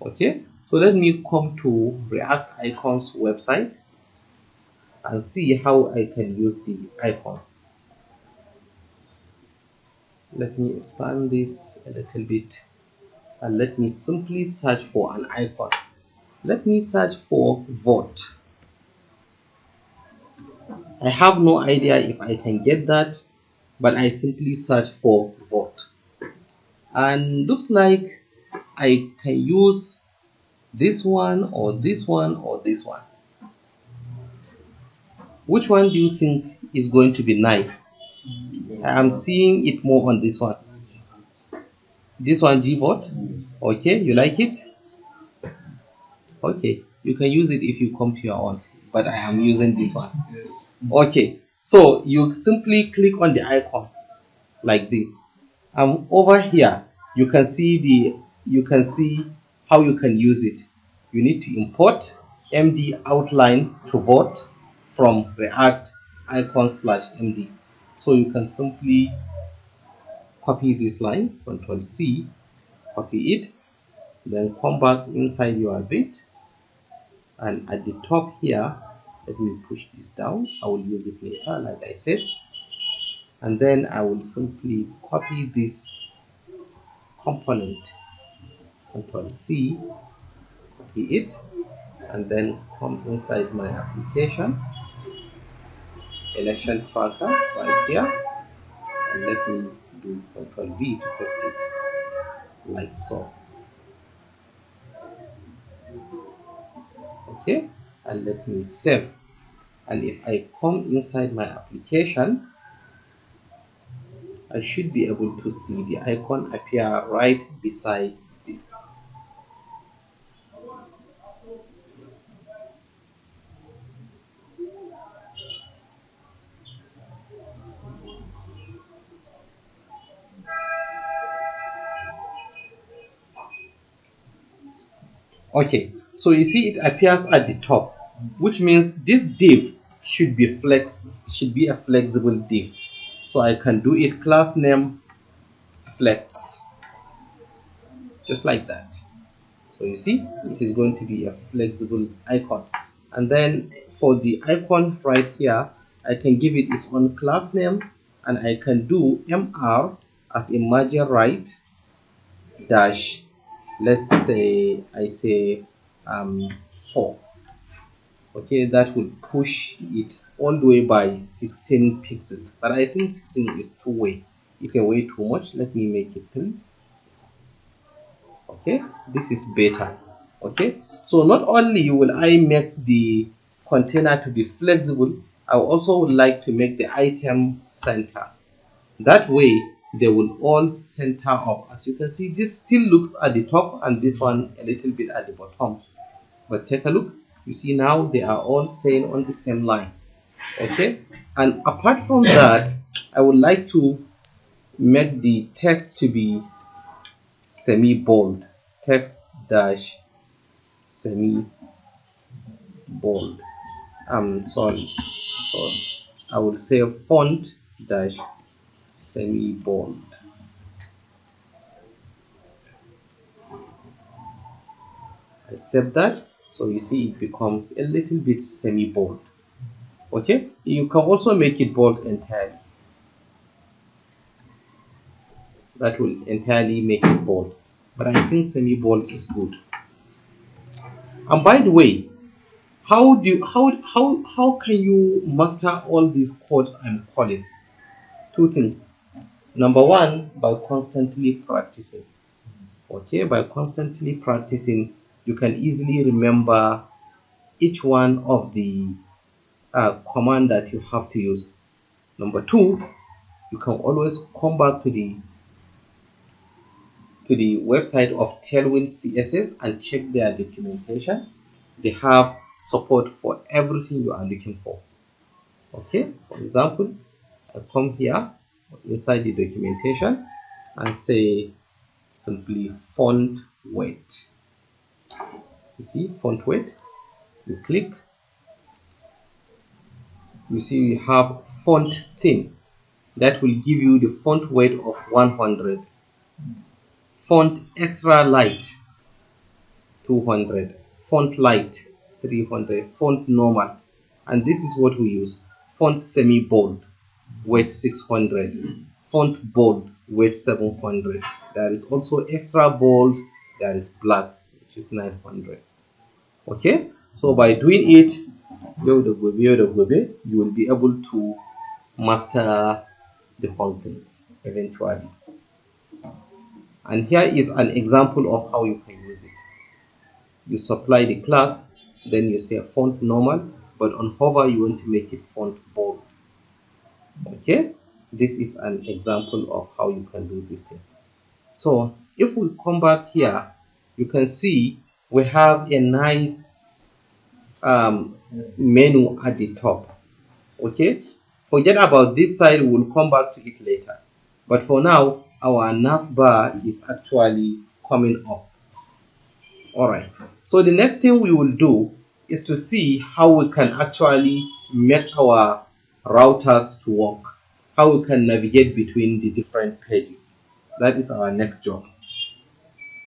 Okay, so let me come to React Icons website and see how I can use the icons. Let me expand this a little bit and let me simply search for an icon. Let me search for vote. I have no idea if I can get that, but I simply search for vote. And looks like I can use this one or this one or this one. Which one do you think is going to be nice? I am seeing it more on this one. This one, Gbot. Okay, you like it? Okay, you can use it if you come to your own, but I am using this one. Okay, so you simply click on the icon like this. Over here you can see how you can use it. You need to import md outline to vote from React icon/md. So you can simply copy this line, Ctrl C, copy it, then come back inside your Vite, and at the top here, let me push this down. I will use it later, like I said, and then I will simply copy this component, Ctrl C, copy it, and then come inside my application, election tracker right here, and let me do Ctrl V to paste it, like so. Okay, and let me save. And if I come inside my application, I should be able to see the icon appear right beside this. Okay, so you see it appears at the top, which means this div should be a flexible div. So I can do it class name flex, just like that. So you see it is going to be a flexible icon, and then for the icon right here, I can give it its own class name, and I can do mr as a margin right dash, let's say I say 4. Okay, that will push it all the way by 16 pixels, but I think 16 is too way, it's a way too much. Let me make it 3. Okay, this is better. Okay, so not only will I make the container to be flexible, I also would like to make the item center. That way they will all center up. As you can see, this still looks at the top and this one a little bit at the bottom, but take a look. You see now they are all staying on the same line. Okay, and apart from that, I would like to make the text to be semi bold. Text dash semi bold. I'm sorry, I will say font dash semi bold. I save that, so you see it becomes a little bit semi bold. Okay, you can also make it bold entirely. That will entirely make it bold, but I think semi bold is good. And by the way, how can you master all these codes I'm calling? Two things. Number one, by constantly practicing. Okay, by constantly practicing, you can easily remember each one of the command that you have to use. Number two, you can always come back to the website of Tailwind CSS and check their documentation. They have support for everything you are looking for. Okay, for example, I come here inside the documentation and say simply font weight. You see font weight, you click, you see you have font thin, that will give you the font weight of 100. Font extra light, 200, font light 300, font normal, and this is what we use: font semi bold, weight 600, font bold, weight 700. There is also extra bold, there is black, which is 900. Okay, so by doing it, you will be able to master the whole things eventually. And here is an example of how you can use it. You supply the class, then you say font normal, but on hover you want to make it font bold. Okay, this is an example of how you can do this thing. So if we come back here, you can see we have a nice menu at the top. Okay, forget about this side, we'll come back to it later, but for now our navbar is actually coming up. All right, so the next thing we will do is to see how we can actually make our routers to work, how we can navigate between the different pages. That is our next job.